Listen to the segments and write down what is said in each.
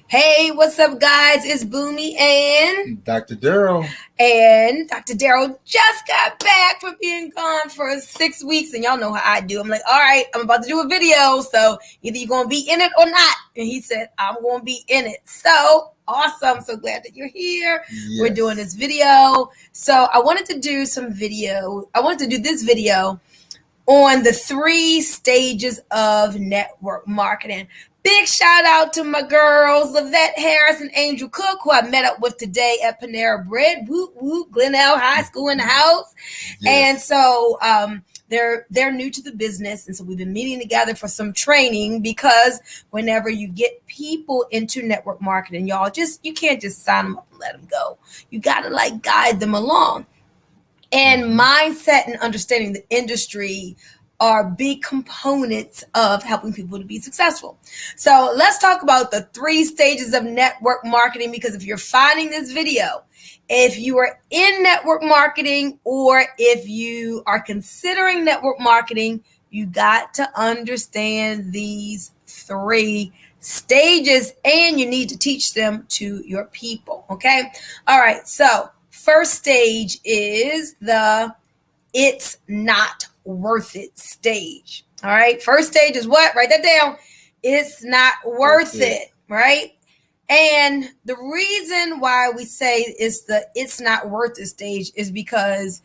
Hey, what's up, guys? It's Boomy Dr. Darrell. and Dr. Darrell just got back from being gone for 6 weeks, and y'all know how I do. I'm like, all right, I'm about to do a video, so either you're gonna be in it or not. And he said, I'm gonna be in it. So awesome! So glad that you're here. Yes. We're doing this video. So I wanted to do some video. I wanted to do this video on the 3 stages of network marketing. Big shout out to my girls, Lavette Harris and Angel Cook, who I met up with today at Panera Bread. Whoop, whoop, Glenelg High School in the house. Yes. And so they're new to the business. And so we've been meeting together for some training, because whenever you get people into network marketing, y'all you can't just sign them up and let them go. You got to guide them along. And mindset and understanding the industry are big components of helping people to be successful. So let's talk about the 3 stages of network marketing, because if you're finding this video, if you are in network marketing or if you are considering network marketing, you got to understand these 3 stages, and you need to teach them to your people. Okay. All right. So first stage is the it's not worth it stage. All right. First stage is what? Write that down. It's not worth it. Right. And the reason why we say it's not worth it stage is because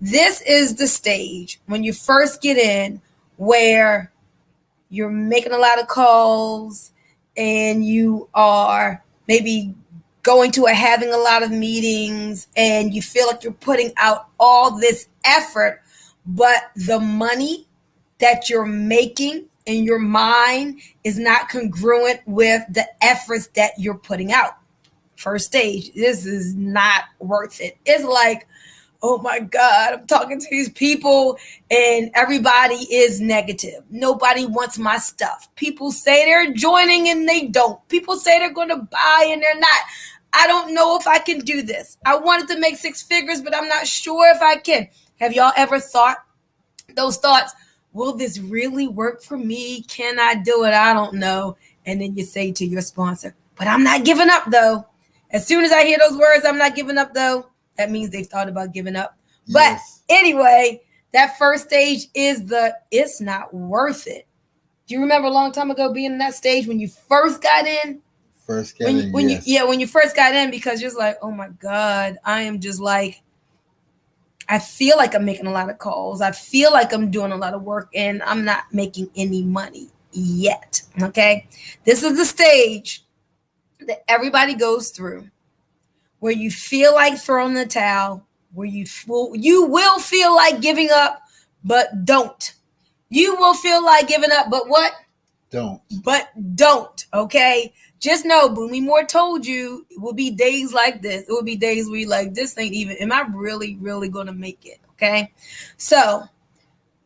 this is the stage when you first get in, where you're making a lot of calls and you are maybe going to having a lot of meetings, and you feel like you're putting out all this effort, but the money that you're making in your mind is not congruent with the efforts that you're putting out. First stage, this is not worth it. It's like, oh my God, I'm talking to these people and everybody is negative. Nobody wants my stuff. People say they're joining and they don't. People say they're going to buy and they're not. I don't know if I can do this. I wanted to make 6 figures, but I'm not sure if I can. Have y'all ever thought those thoughts? Will this really work for me? Can I do it? I don't know. And then you say to your sponsor, but I'm not giving up though. As soon as I hear those words, I'm not giving up though, that means they've thought about giving up. Yes. But anyway, that first stage is it's not worth it. Do you remember a long time ago being in that stage when you first got in? When you first got in, because you're like, oh my God, I am just like, I feel like I'm making a lot of calls. I feel like I'm doing a lot of work and I'm not making any money yet. Okay. This is the stage that everybody goes through, where you feel like throwing the towel, where you will feel like giving up, but don't. You will feel like giving up, but what? Don't. Okay. Just know, Boomy Moore told you it will be days like this. It will be days where you're like, this ain't even, am I really, really going to make it? Okay. So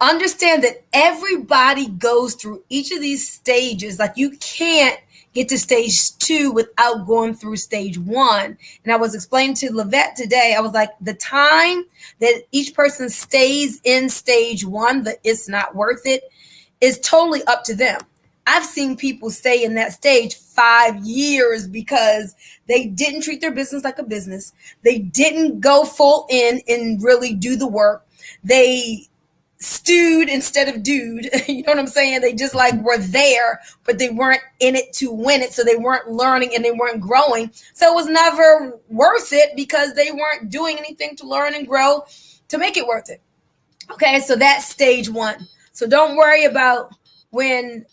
understand that everybody goes through each of these stages. Like, you can't get to stage 2 without going through stage 1. And I was explaining to Lavette today, I was like, the time that each person stays in stage 1, the it's not worth it, is totally up to them. I've seen people stay in that stage 5 years because they didn't treat their business like a business. They didn't go full in and really do the work. They stewed instead of dude. You know what I'm saying? They just were there, but they weren't in it to win it. So they weren't learning and they weren't growing. So it was never worth it because they weren't doing anything to learn and grow to make it worth it. Okay, so that's stage 1. So don't worry about when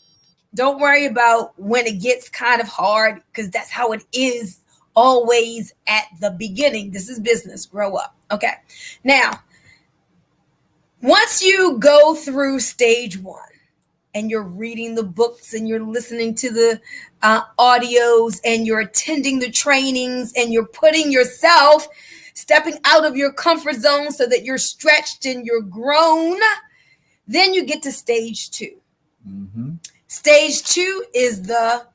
it gets kind of hard, because that's how it is always at the beginning. This is business. Grow up. Okay. Now, once you go through stage 1 and you're reading the books and you're listening to the audios and you're attending the trainings and you're putting yourself, stepping out of your comfort zone so that you're stretched and you're grown, then you get to stage 2. Mm-hmm. Stage 2 is the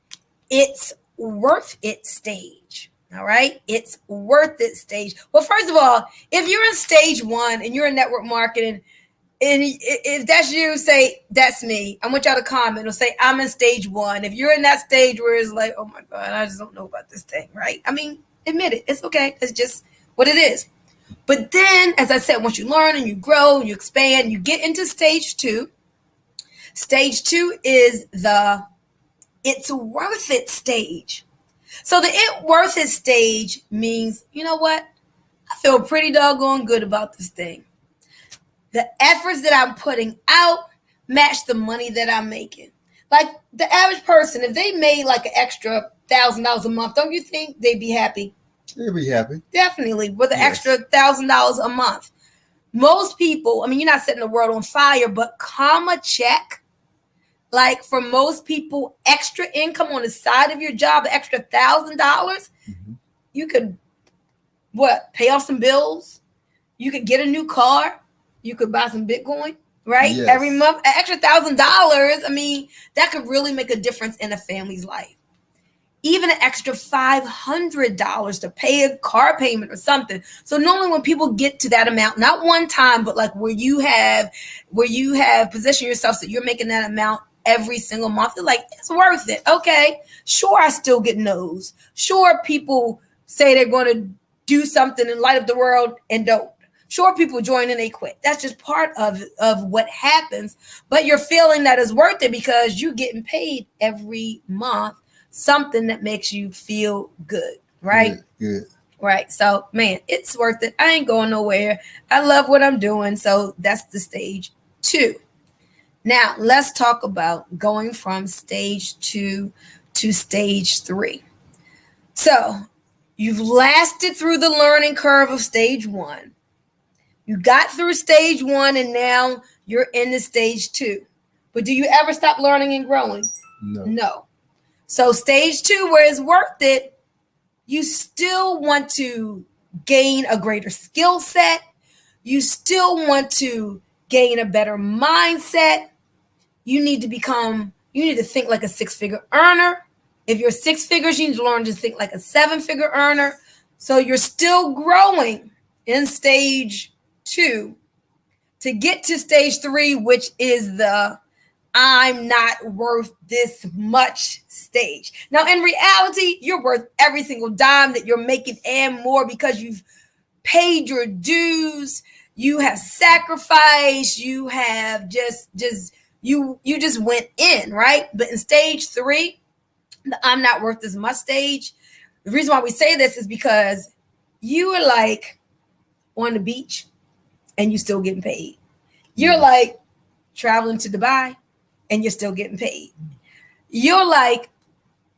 it's worth it stage. All right. It's worth it stage. Well, first of all, if you're in stage 1 and you're in network marketing, And if that's you, say that's me. I want y'all to comment or say I'm in stage 1. If you're in that stage where it's like, oh my God, I just don't know about this thing, right? I mean, admit it. It's okay. It's just what it is. But then, as I said, once you learn and you grow and you expand, you get into stage 2. Stage 2 is the it's worth it stage. So the it worth it stage means, you know what? I feel pretty doggone good about this thing. The efforts that I'm putting out match the money that I'm making. Like the average person, if they made like an extra $1,000 a month, don't you think they'd be happy? You'll be happy. Definitely, with an Yes. extra $1,000 a month. Most people, I mean, you're not setting the world on fire, but comma check. Like for most people, extra income on the side of your job, the extra $1,000, you could pay off some bills. You could get a new car. You could buy some Bitcoin, right? Yes. Every month, an extra $1,000. I mean, that could really make a difference in a family's life. Even an extra $500 to pay a car payment or something. So normally when people get to that amount, not one time, but like where you have positioned yourself so you're making that amount every single month, it's like, it's worth it. Okay, sure, I still get no's. Sure, people say they're going to do something and light up the world and don't. Sure, people join and they quit. That's just part of what happens. But you're feeling that it's worth it because you're getting paid every month something that makes you feel good, right? Good. Right. So, man, it's worth it. I ain't going nowhere. I love what I'm doing. So that's the stage 2. Now, let's talk about going from stage 2 to stage 3. So, you've lasted through the learning curve of stage 1. You got through stage 1 and now you're in the stage 2. But do you ever stop learning and growing? No. So stage 2, where it's worth it, you still want to gain a greater skill set. You still want to gain a better mindset. You need to think like a 6-figure earner. If you're 6 figures, you need to learn to think like a 7-figure earner. So you're still growing in stage 2 to get to stage 3, which is the I'm not worth this much stage. Now, in reality, you're worth every single dime that you're making and more because you've paid your dues, you have sacrificed, you have you just went in, right? But in stage 3, the I'm not worth this much stage, the reason why we say this is because you are like on the beach and you still getting paid. You're like traveling to Dubai and you're still getting paid. You're like,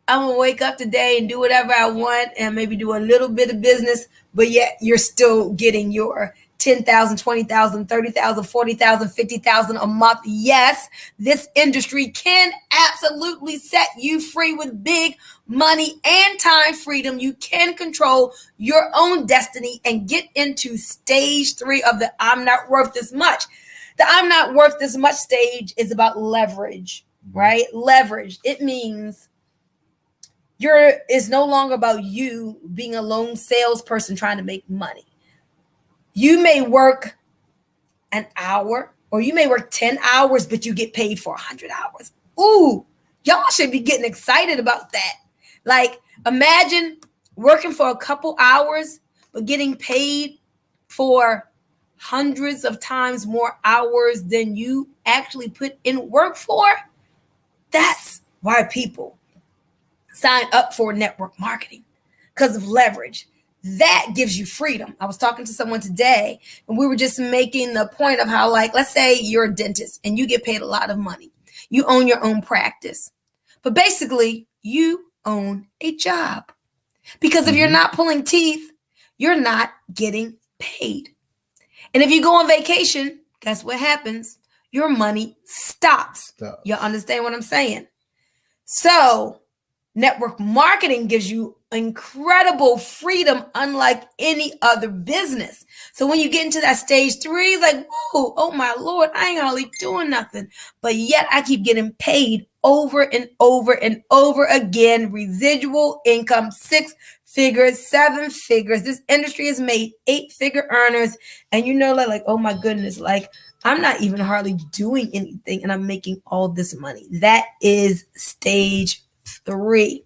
I'm going to wake up today and do whatever I want and maybe do a little bit of business, but yet you're still getting your 10,000, 20,000, 30,000, 40,000, 50,000 a month. Yes, this industry can absolutely set you free with big money and time freedom. You can control your own destiny and get into stage 3 of the I'm not worth this much. The I'm not worth this much stage is about leverage, right? Leverage. It means it's no longer about you being a lone salesperson trying to make money. You may work an hour or you may work 10 hours, but you get paid for 100 hours. Ooh, y'all should be getting excited about that. Like, imagine working for a couple hours, but getting paid for hundreds of times more hours than you actually put in work for. That's why people sign up for network marketing, because of leverage. That gives you freedom. I was talking to someone today and we were just making the point of how, like, let's say you're a dentist and you get paid a lot of money. You own your own practice, but basically you own a job, because if you're not pulling teeth, you're not getting paid. And if you go on vacation, guess what happens? Your money stops. You understand what I'm saying? So network marketing gives you incredible freedom, unlike any other business. So when you get into that stage 3, like, whoa, oh my Lord, I ain't hardly doing nothing. But yet I keep getting paid over and over and over again. Residual income, 6 figures, 7 figures. This industry has made 8-figure earners. And you know, like, oh my goodness, like, I'm not even hardly doing anything and I'm making all this money. That is stage 3.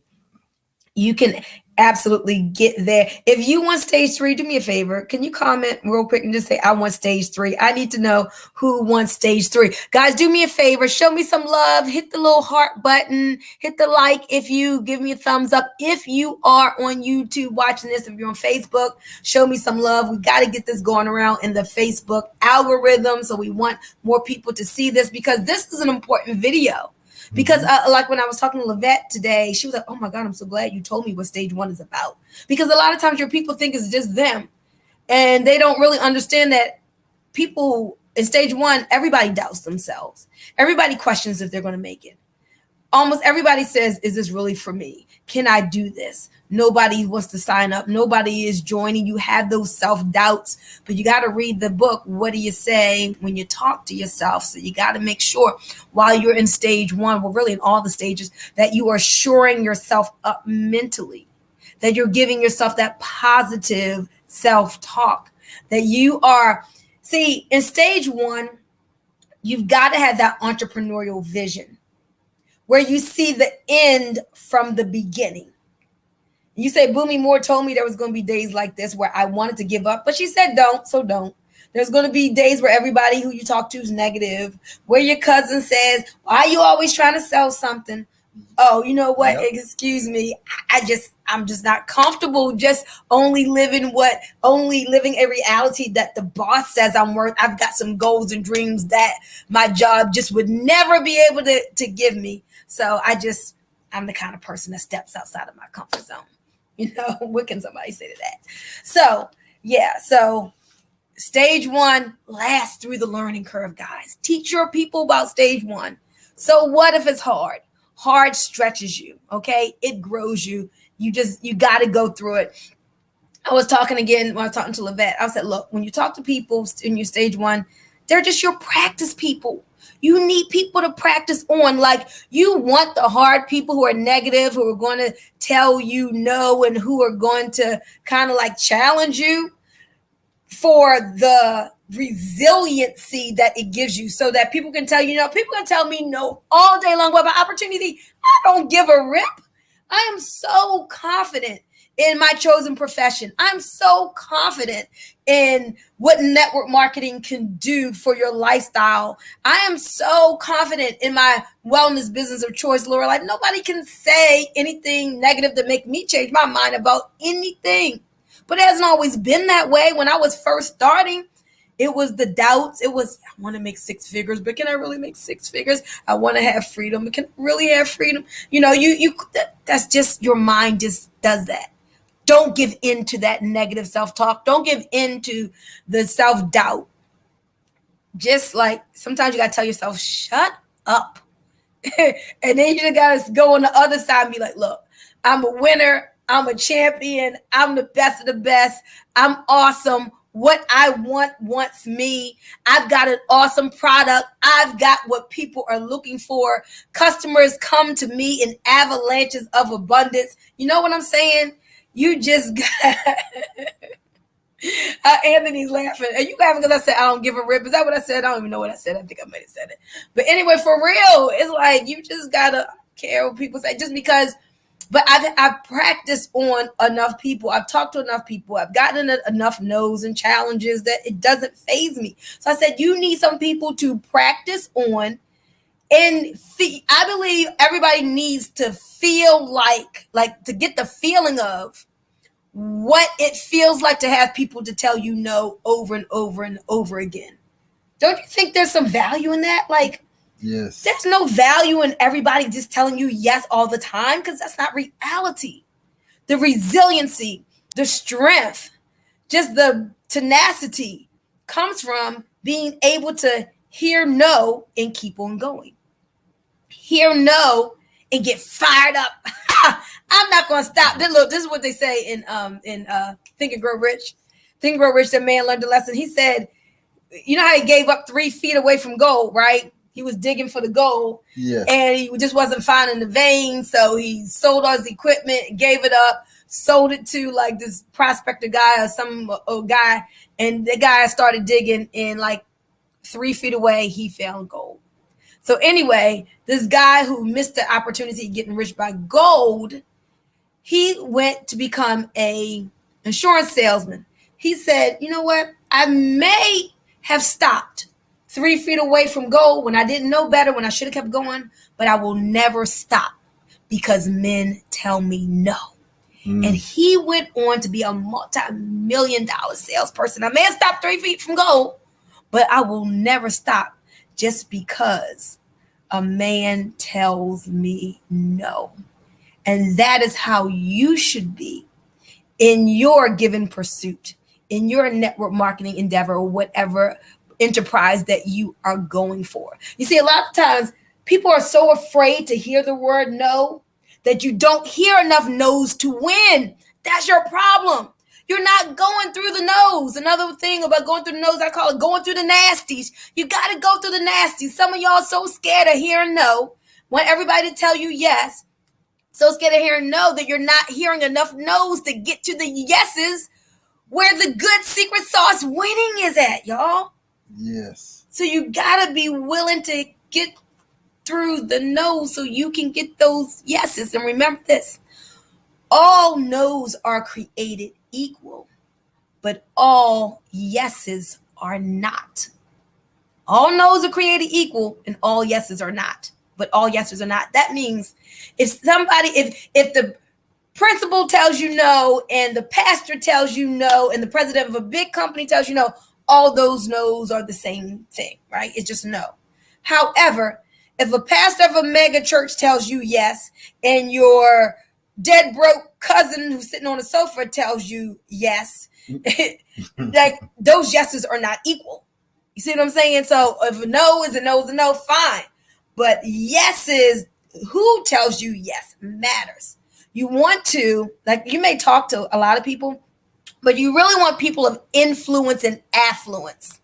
You can absolutely get there. If you want stage 3, do me a favor. Can you comment real quick and just say, I want stage 3? I need to know who wants stage 3. Guys, do me a favor. Show me some love. Hit the little heart button. Hit the like if you give me a thumbs up. If you are on YouTube watching this, if you're on Facebook, show me some love. We got to get this going around in the Facebook algorithm. So we want more people to see this because this is an important video. Because like when I was talking to Lavette today, she was like, oh my God, I'm so glad you told me what stage 1 is about. Because a lot of times your people think it's just them. And they don't really understand that people in stage 1, everybody doubts themselves. Everybody questions if they're going to make it. Almost everybody says, is this really for me? Can I do this? Nobody wants to sign up. Nobody is joining. You have those self-doubts, but you got to read the book. What do you say when you talk to yourself? So you got to make sure while you're in stage 1, well, really in all the stages, that you are shoring yourself up mentally, that you're giving yourself that positive self-talk, that you are, see, in stage 1, you've got to have that entrepreneurial vision where you see the end from the beginning. You say, Boomy Moore told me there was going to be days like this where I wanted to give up, but she said don't, so don't. There's going to be days where everybody who you talk to is negative, where your cousin says, why are you always trying to sell something? Oh, you know what? Yep. Excuse me. I'm just not comfortable just only living a reality that the boss says I'm worth. I've got some goals and dreams that my job just would never be able to give me. So I'm the kind of person that steps outside of my comfort zone. You know, what can somebody say to that? So, yeah. So stage 1 lasts through the learning curve, guys. Teach your people about stage 1. So what if it's hard? Hard stretches you, okay? It grows you. You got to go through it. I was talking again when I was talking to Lavette. I said, look, when you talk to people in your stage 1, they're just your practice people. You need people to practice on. Like, you want the hard people who are negative, who are going to tell you no, and who are going to kind of like challenge you for the resiliency that it gives you, so that people can tell you no. People can tell me no all day long about my opportunity. I don't give a rip. I am so confident in my chosen profession. I'm so confident in what network marketing can do for your lifestyle. I am so confident in my wellness business of choice, Laura. Like, nobody can say anything negative to make me change my mind about anything. But it hasn't always been that way. When I was first starting, it was the doubts. It was, I want to make 6 figures, but can I really make 6 figures? I want to have freedom, but can I really have freedom? You know, that's just, your mind just does that. Don't give in to that negative self-talk. Don't give in to the self-doubt. Just like sometimes you got to tell yourself, shut up. And then you just got to go on the other side and be like, look, I'm a winner. I'm a champion. I'm the best of the best. I'm awesome. What I want wants me. I've got an awesome product. I've got what people are looking for. Customers come to me in avalanches of abundance. You know what I'm saying? You just got Anthony's laughing. Are you laughing because I said I don't give a rip? Is that what I said? I don't even know what I said. I think I might have said it. But anyway, for real, it's like you just gotta care what people say. Just because. But I've practiced on enough people. I've talked to enough people. I've gotten enough no's and challenges that it doesn't faze me. So I said, you need some people to practice on. And I believe everybody needs to feel like to get the feeling of what it feels like to have people to tell you no over and over and over again. Don't you think there's some value in that? Like, yes. There's no value in everybody just telling you yes all the time, because that's not reality. The resiliency, the strength, just the tenacity comes from being able to hear no and keep on going. Hear no and get fired up. I'm not going to stop. Look, this is what they say in Think and Grow Rich. Think and Grow Rich, that man learned a lesson. He said, you know how he gave up 3 feet away from gold, right? He was digging for the gold, and he just wasn't finding the vein. So he sold all his equipment, gave it up, sold it to like this prospector guy or some guy. And the guy started digging, and like 3 feet away, he found gold. So anyway, this guy who missed the opportunity of getting rich by gold, he went to become a insurance salesman. He said, you know what? I may have stopped 3 feet away from gold when I didn't know better, when I should have kept going, but I will never stop because men tell me no. And he went on to be a multi-million-dollar salesperson. I may have stopped 3 feet from gold, but I will never stop just because a man tells me no. And that is how you should be in your given pursuit, in your network marketing endeavor, or whatever enterprise that you are going for. You see, a lot of times people are so afraid to hear the word no that you don't hear enough no's to win. That's your problem. You're not going through the no's. Another thing about going through the no's, I call it going through the nasties. You got to go through the nasties. Some of y'all are so scared of hearing no, want everybody to tell you yes. So scared of hearing no that you're not hearing enough no's to get to the yeses where the good secret sauce winning is at, y'all. Yes. So you got to be willing to get through the no's so you can get those yeses. And remember this, all no's are created equal, but all yeses are not. All no's are created equal and all yeses are not. But all yeses are not. That means if the principal tells you no and the pastor tells you no and the president of a big company tells you no, all those no's are the same thing, right? It's just no. However, if a pastor of a mega church tells you yes and your dead broke cousin who's sitting on a sofa tells you yes, like those yeses are not equal. You see what I'm saying? So if a no is a no is a no, fine. But yeses, who tells you yes matters. You want to, like, you may talk to a lot of people, but you really want people of influence and affluence,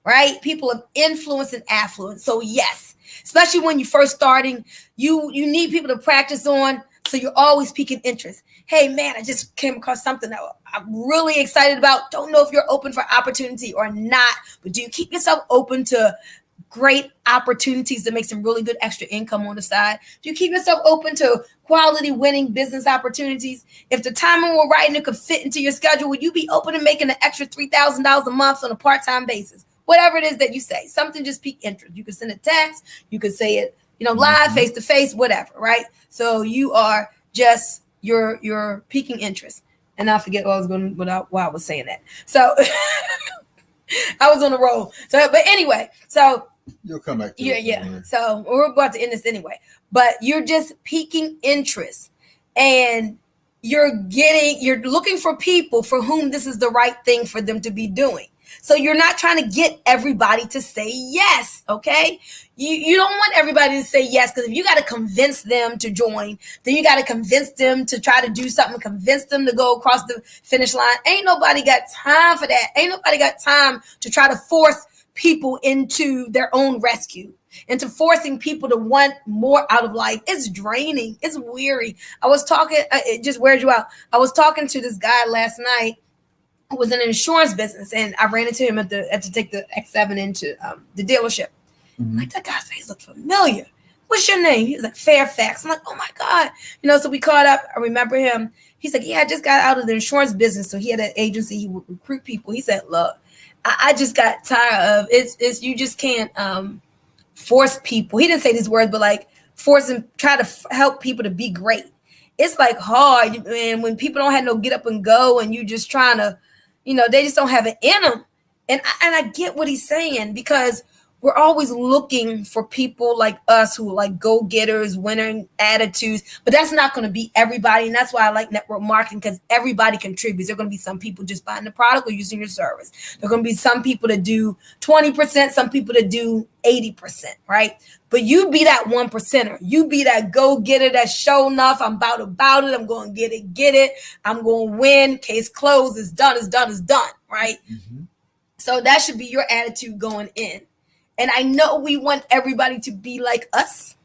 right? People of influence and affluence. So yes, especially when you're first starting, you need people to practice on. So you're always piquing interest. Hey man, I just came across something that I'm really excited about. Don't know if you're open for opportunity or not, but do you keep yourself open to great opportunities to make some really good extra income on the side? Do you keep yourself open to quality winning business opportunities? If the timing were right and it could fit into your schedule, would you be open to making an extra $3,000 a month on a part-time basis? Whatever it is that you say, something just pique interest. You could send a text, you could say it, live, face to face, whatever, right? So you are just you're piquing interest. And I forget what I was going why I was saying that. So I was on the roll. So, but anyway, so you'll come back to it. Yeah. So we're about to end this anyway. But you're just piquing interest, and you're looking for people for whom this is the right thing for them to be doing. So you're not trying to get everybody to say yes, okay? You don't want everybody to say yes, because if you got to convince them to join, then you got to convince them to try to do something, convince them to go across the finish line. Ain't nobody got time for that. Ain't nobody got time to try to force people into their own rescue, into forcing people to want more out of life. It's draining. It's weary. I was talking, it just wears you out. I was talking to this guy last night who was in an insurance business, and I ran into him to take the X7 into the dealership. Mm-hmm. Like, that guy's face looked familiar. What's your name? He was like, Fairfax. I'm like, oh my God. So we caught up. I remember him. He's like, yeah, I just got out of the insurance business. So he had an agency. He would recruit people. He said, look, I just got tired of it's you just can't force people. He didn't say these words, but like force and try to help people to be great. It's like hard, and when people don't have no get up and go, and you just trying to, they just don't have it in them. And I get what he's saying, because we're always looking for people like us who are like go-getters, winning attitudes, but that's not going to be everybody. And that's why I like network marketing, because everybody contributes. There are going to be some people just buying the product or using your service. There are going to be some people that do 20%, some people that do 80%, right? But you be that 1%er. You be that go-getter that's show enough. I'm about it. I'm going to get it. I'm going to win. Case closed. It's done, right? Mm-hmm. So that should be your attitude going in. And I know we want everybody to be like us,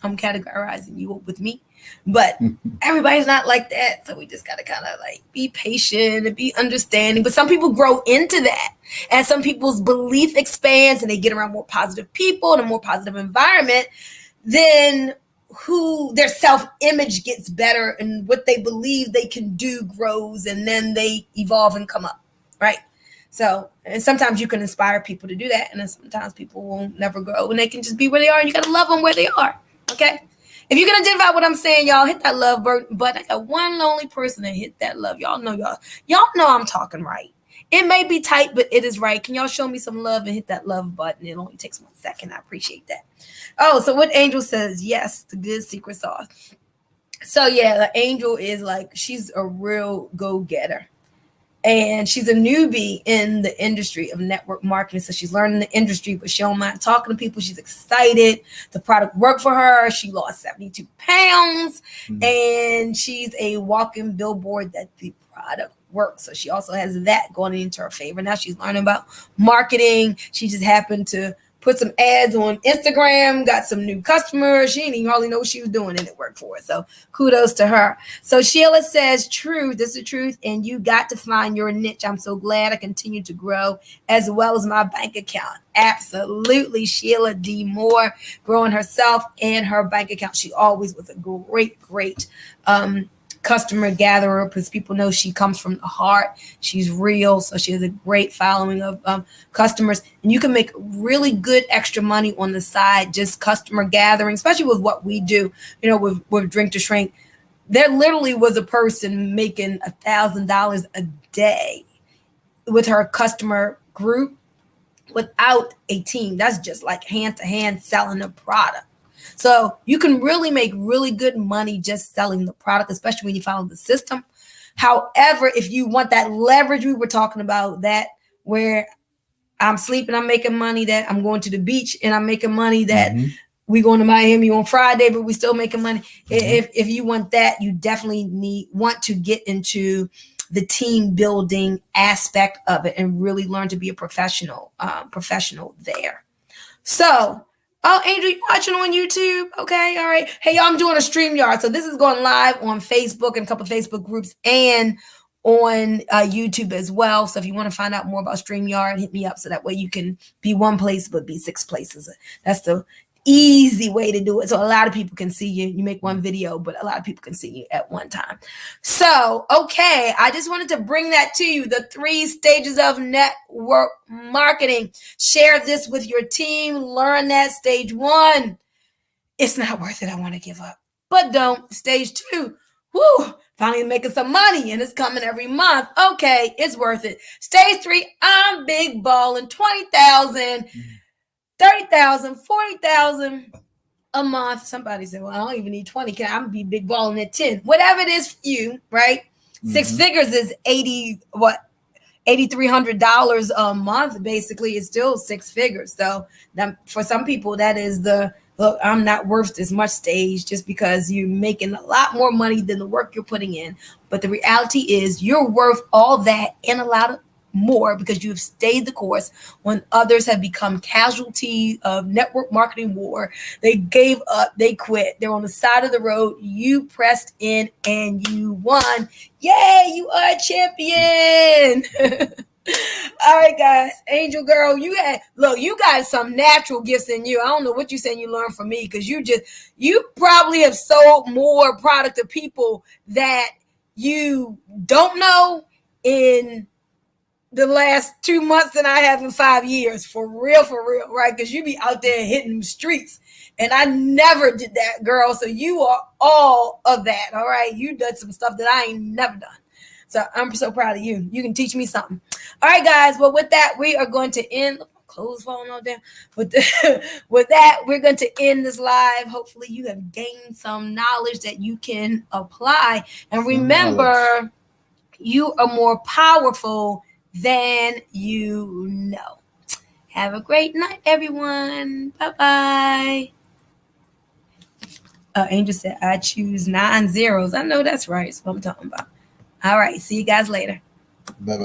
I'm categorizing you with me. But everybody's not like that. So we just gotta kind of like be patient and be understanding. But some people grow into that. And some people's belief expands and they get around more positive people in a more positive environment, then who their self-image gets better and what they believe they can do grows, and then they evolve and come up, right? So, and sometimes you can inspire people to do that, and then sometimes people will never grow and they can just be where they are, and you got to love them where they are. Okay, if you can identify what I'm saying, y'all hit that love button. I got one lonely person that hit that love. Y'all know I'm talking right. It may be tight, but it is right. Can y'all show me some love and hit that love button? It only takes 1 second. I appreciate that. Oh, so what Angel says, yes, the good secret sauce. So yeah, the Angel is like, she's a real go-getter. And she's a newbie in the industry of network marketing. So she's learning the industry, but she don't mind talking to people. She's excited. The product worked for her. She lost 72 pounds. And she's a walking billboard that the product works. So she also has that going into her favor. Now she's learning about marketing. She just happened to put some ads on Instagram, got some new customers. She didn't even hardly know what she was doing, and it worked for her. So kudos to her. So Sheila says, true, this is the truth, and you got to find your niche. I'm so glad I continue to grow, as well as my bank account. Absolutely, Sheila D. Moore, growing herself and her bank account. She always was a great customer gatherer, because people know she comes from the heart. She's real, so she has a great following of customers, and you can make really good extra money on the side just customer gathering, especially with what we do, with Drink to Shrink. There literally was a person making $1,000 a day with her customer group without a team. That's just like hand to hand selling a product. So you can really make really good money just selling the product, especially when you follow the system. However, if you want that leverage we were talking about, that where I'm sleeping, I'm making money, that I'm going to the beach and I'm making money, that we going to Miami on Friday, but we still making money. If you want that, you definitely want to get into the team building aspect of it and really learn to be a professional there. So, oh, Angel, you watching on YouTube? Okay, all right. Hey, y'all, I'm doing a StreamYard. So this is going live on Facebook and a couple of Facebook groups and on YouTube as well. So if you want to find out more about StreamYard, hit me up so that way you can be one place but be 6 places. That's the easy way to do it. So a lot of people can see you. You make one video, but a lot of people can see you at one time. So, okay, I just wanted to bring that to you, the 3 stages of network marketing. Share this with your team. Learn that. Stage 1, it's not worth it. I want to give up. But don't. Stage 2, whoo, finally making some money and it's coming every month. Okay, it's worth it. Stage 3, I'm big balling, 20,000. 30,000, 40,000 a month. Somebody said, well, I don't even need 20. I'm be big balling at 10. Whatever it is for you, right? 6 figures is $8,300 a month. Basically, it's still 6 figures. So for some people, that is the look, I'm not worth this much stage, just because you're making a lot more money than the work you're putting in. But the reality is you're worth all that and a lot more, because you've stayed the course when others have become casualties of network marketing war. They gave up, they quit, they're on the side of the road. You pressed in and you won. Yay, you are a champion. All right, guys. Angel girl, you got some natural gifts in you. I don't know what you're saying you learned from me, because you probably have sold more product to people that you don't know in the last 2 months than I have in 5 years. For real, right? Because you be out there hitting the streets. And I never did that, girl. So you are all of that, all right? You done some stuff that I ain't never done. So I'm so proud of you. You can teach me something. All right, guys. Well, with that, we are going to end. Look, my clothes falling all down. With that, we're going to end this live. Hopefully, you have gained some knowledge that you can apply. And remember, you are more powerful than you know. Have a great night, everyone. Bye-bye. Angel said, I choose 9 zeros. I know that's right. That's what I'm talking about. All right. See you guys later. Bye-bye.